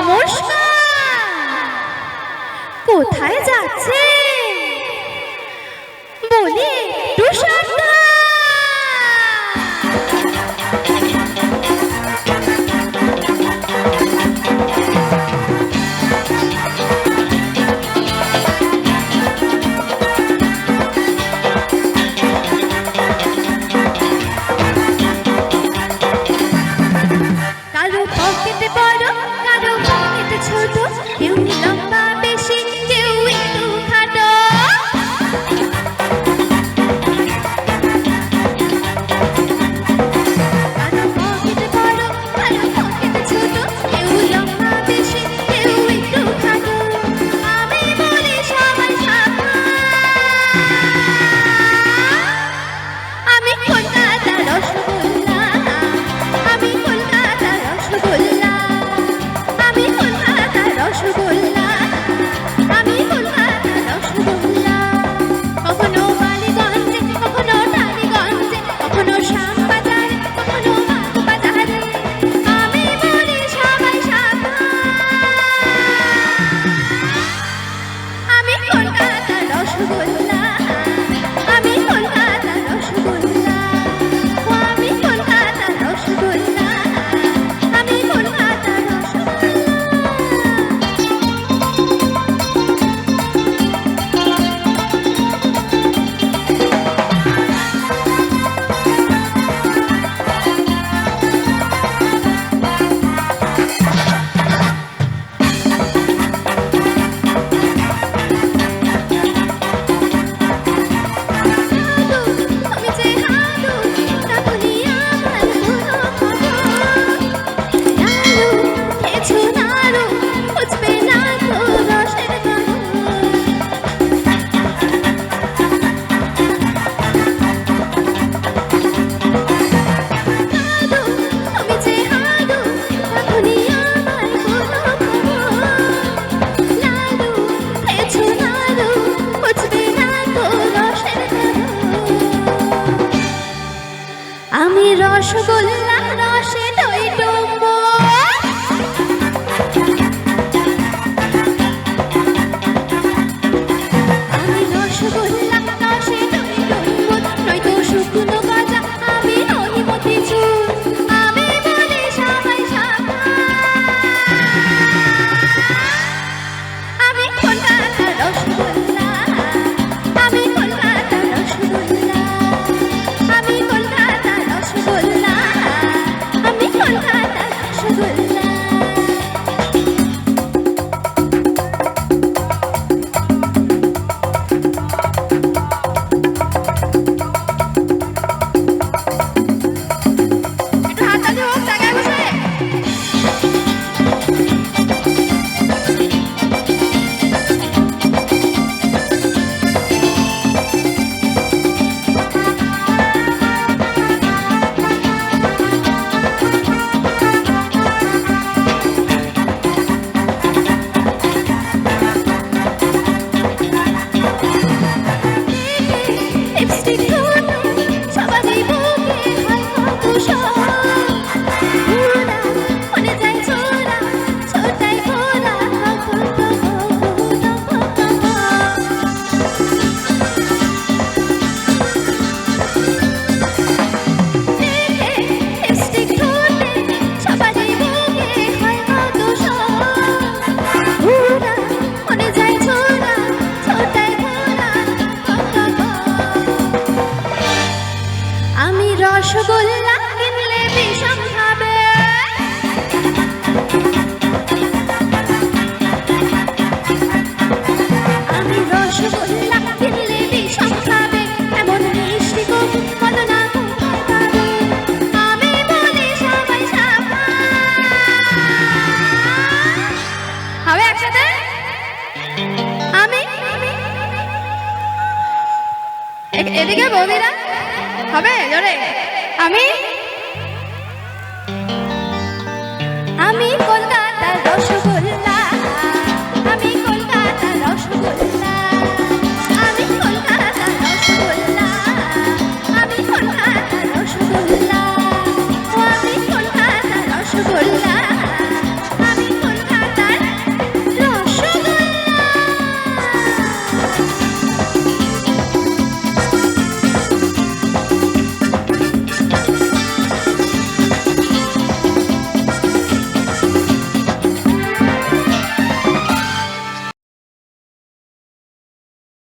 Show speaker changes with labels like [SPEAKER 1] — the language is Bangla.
[SPEAKER 1] নমস্কার। কোথায় যাচ্ছে বলি একটু সাবধান। কারো পকেটে বড়, কারো পকেটে ছোট, কেউ লম্বা বেশি, কেউ একটু খাটো। কারো পকেটে বড়, কারো পকেটে ছোট, কেউ লম্বা বেশি, কেউ একটু খাটো। আমি বলি সবাই সাবধান। আমি কলকাতার রসগোল্লা, আমি কলকাতার রসগোল্লা, আমি কলকাতার রসগোল্লা, আমি কলকাতার রসগোল্লা। কখনো বালিগঞ্জে, কখনো টালিগঞ্জে, কখনো শ্যামবাজারে, কখনো বাগবাজারে। আমি বলি সবাই সাবধান। আমি কলকাতার রসগোল্লা, আমি কলকাতার রসগোল্লা, আমি কলকাতার রসগোল্লা, আমি কলকাতার রসগোল্লা। আমি যে হালু, রাখুনি আমার কোনো খবর। লালু খেয়েছো নাড়ু, বুঝবে না তো রসের গন্ধ। হালু, আমি যে হালু, রাখুনি আমার কোনো খবর। লালু খেয়েছো নাড়ু, বুঝবে না তো রসের গন্ধ। আমি রসগোল্লা, রসে দই ডুবো। আমি রসগোল্লা, রসে দই ডুবো, নয়তো শুকনো গজা, আমি নই মতিচুর। আমি বলি সবাই সাবধান। আমি কলকাতার রসগোল্লা, আমি কলকাতার রসগোল্লা, আমি কলকাতার রসগোল্লা, আমি কলকাতার রসগোল্লা। একটু হাত তালি হোক জায়গায় বসে। লিপস্টিক ঠোঁটে, সবারই বুকে হয় কত শখ। ঘোরা, মনে যায় ছোড়া, ছোটায় ঘোরা, লিপস্টিক ঠোঁটে, সবারই বুকে হয় কত শখ। ঘোরা, মনে যায় ছোড়া, ছোটায় ঘোরা, আমি রসগোল্লা কিনলে বিষম খাবে। আমি রসগোল্লা কিনলে বিষম খাবে, এমন মিষ্টি কবু বলো না কোথায় পাবে। আমি বলি সবাই সাবধান। হবে একসাথে? এদিকে বৌদিরা হবে জোরে। আমি আমি কলকাতার রসগোল্লা, আমি কলকাতার রসগোল্লা, আমি কলকাতার রসগোল্লা।